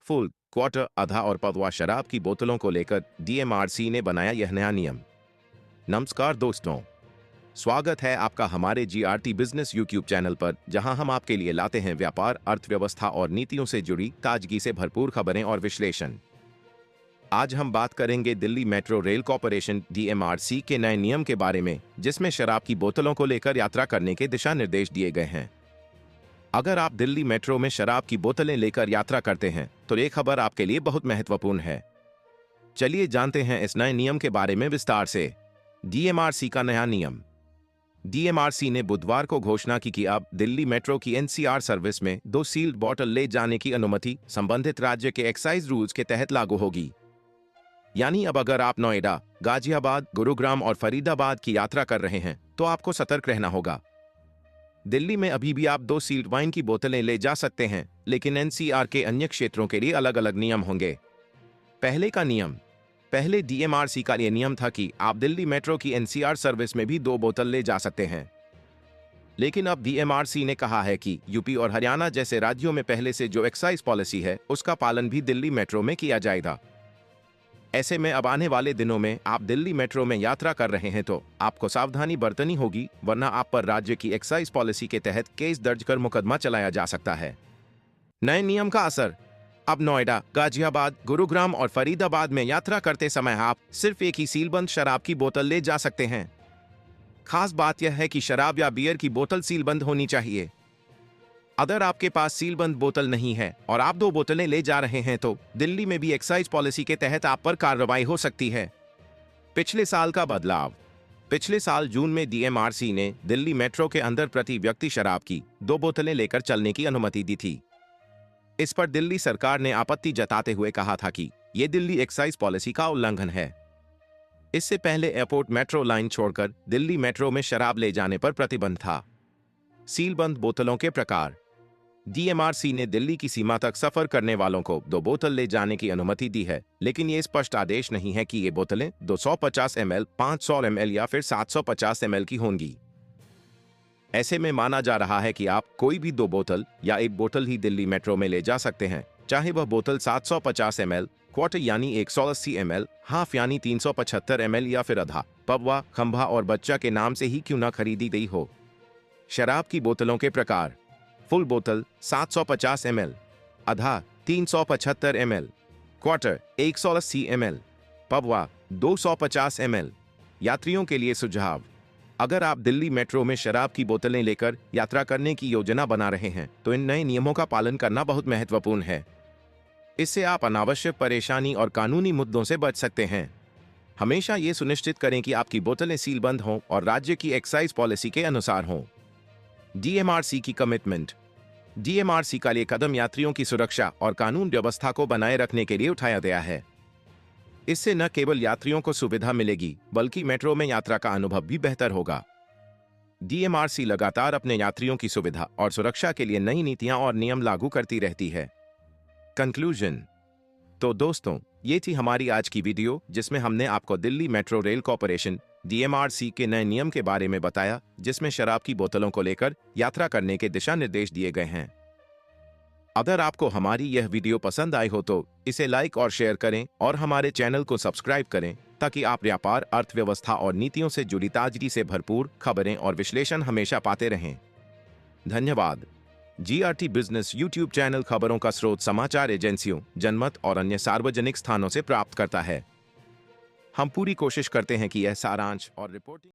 Full, quarter, आधा और पतवा शराब की बोतलों को लेकर डीएमआरसी ने बनाया यह नया नियम। नमस्कार दोस्तों, स्वागत है आपका हमारे जीआरटी बिजनेस यूट्यूब चैनल पर, जहां हम आपके लिए लाते हैं व्यापार, अर्थव्यवस्था और नीतियों से जुड़ी ताजगी से भरपूर खबरें और विश्लेषण। आज हम बात करेंगे Delhi metro rail corporation DMRC के नए नियम के बारे में, जिसमें शराब की बोतलों को लेकर यात्रा करने के दिशा निर्देश दिए गए हैं। अगर आप दिल्ली मेट्रो में शराब की बोतलें लेकर यात्रा करते हैं तो ये खबर आपके लिए बहुत महत्वपूर्ण है। चलिए जानते हैं इस नए नियम के बारे में विस्तार से। डीएमआरसी का नया नियम। डीएमआरसी ने बुधवार को घोषणा की कि अब दिल्ली मेट्रो की एनसीआर सर्विस में 2 सील्ड बोतल ले जाने की अनुमति संबंधित राज्य के एक्साइज रूल्स के तहत लागू होगी। यानी अब अगर आप नोएडा, गाजियाबाद, गुरुग्राम और फरीदाबाद की यात्रा कर रहे हैं तो आपको सतर्क रहना होगा। दिल्ली में अभी भी आप 2 सील्ड वाइन की बोतलें ले जा सकते हैं, लेकिन एनसीआर के अन्य क्षेत्रों के लिए अलग अलग नियम होंगे। पहले का नियम। पहले डीएमआरसी का यह नियम था कि आप दिल्ली मेट्रो की एनसीआर सर्विस में भी 2 बोतल ले जा सकते हैं। लेकिन अब डीएमआरसी ने कहा है कि यूपी और हरियाणा जैसे राज्यों में पहले से जो एक्साइज पॉलिसी है, उसका पालन भी दिल्ली मेट्रो में किया जाएगा। ऐसे में अब आने वाले दिनों में आप दिल्ली मेट्रो में यात्रा कर रहे हैं तो आपको सावधानी बरतनी होगी, वरना आप पर राज्य की एक्साइज पॉलिसी के तहत केस दर्ज कर मुकदमा चलाया जा सकता है। नए नियम का असर। अब नोएडा, गाजियाबाद, गुरुग्राम और फरीदाबाद में यात्रा करते समय आप सिर्फ एक ही सीलबंद शराब की बोतल ले जा सकते हैं। खास बात यह है कि शराब या बियर की बोतल सीलबंद होनी चाहिए। अगर आपके पास सीलबंद बोतल नहीं है और आप 2 बोतलें ले जा रहे हैं तो दिल्ली में भी एक्साइज पॉलिसी के तहत आप पर कार्रवाई हो सकती है। पिछले साल का बदलाव। पिछले साल जून में डीएमआरसी ने दिल्ली मेट्रो के अंदर प्रति व्यक्ति शराब की 2 बोतलें लेकर चलने की अनुमति दी थी। इस पर दिल्ली सरकार ने आपत्ति जताते हुए कहा था कि यह दिल्ली एक्साइज पॉलिसी का उल्लंघन है। इससे पहले एयरपोर्ट मेट्रो लाइन छोड़कर दिल्ली मेट्रो में शराब ले जाने पर प्रतिबंध था। सीलबंद बोतलों के प्रकार। डीएमआरसी ने दिल्ली की सीमा तक सफर करने वालों को 2 बोतल ले जाने की अनुमति दी है, लेकिन ये स्पष्ट आदेश नहीं है कि ये बोतलें 250 ml, 500 ml या फिर 750 ml की होंगी। ऐसे में माना जा रहा है कि आप कोई भी 2 बोतल या 1 बोतल ही दिल्ली मेट्रो में ले जा सकते हैं, चाहे वह बोतल 750 ml, क्वार्टर यानी 180 ml, हाफ यानी 375 ml या फिर आधा, पबवा, खंभा और बच्चा के नाम से ही क्यों न खरीदी गई हो। शराब की बोतलों के प्रकार। फुल बोतल 750 ml, आधा 375 ml, क्वार्टर 180 ml, पबवा 250 ml। यात्रियों के लिए सुझाव। अगर आप दिल्ली मेट्रो में शराब की बोतलें लेकर यात्रा करने की योजना बना रहे हैं तो इन नए नियमों का पालन करना बहुत महत्वपूर्ण है। इससे आप अनावश्यक परेशानी और कानूनी मुद्दों से बच सकते हैं। हमेशा ये सुनिश्चित करें कि आपकी बोतलें सीलबंद हों और राज्य की एक्साइज पॉलिसी के अनुसार हों। डीएमआरसी की कमिटमेंट। डीएमआरसी का ये कदम यात्रियों की सुरक्षा और कानून व्यवस्था को बनाए रखने के लिए उठाया गया है। इससे न केवल यात्रियों को सुविधा मिलेगी, बल्कि मेट्रो में यात्रा का अनुभव भी बेहतर होगा। डीएमआरसी लगातार अपने यात्रियों की सुविधा और सुरक्षा के लिए नई नीतियां और नियम लागू करती रहती है। कंक्लूजन। तो दोस्तों, ये थी हमारी आज की वीडियो, जिसमें हमने आपको Delhi metro rail corporation DMRC के नए नियम के बारे में बताया, जिसमें शराब की बोतलों को लेकर यात्रा करने के दिशा निर्देश दिए गए हैं। अगर आपको हमारी यह वीडियो पसंद आई हो तो इसे लाइक और शेयर करें और हमारे चैनल को सब्सक्राइब करें, ताकि आप व्यापार, अर्थव्यवस्था और नीतियों से जुड़ी ताजगी से भरपूर खबरें और विश्लेषण हमेशा पाते रहें। धन्यवाद। जीआरटी बिजनेस यूट्यूब चैनल खबरों का स्रोत समाचार एजेंसियों, जनमत और अन्य सार्वजनिक स्थानों से प्राप्त करता है। हम पूरी कोशिश करते हैं कि यह सारांश और रिपोर्टिंग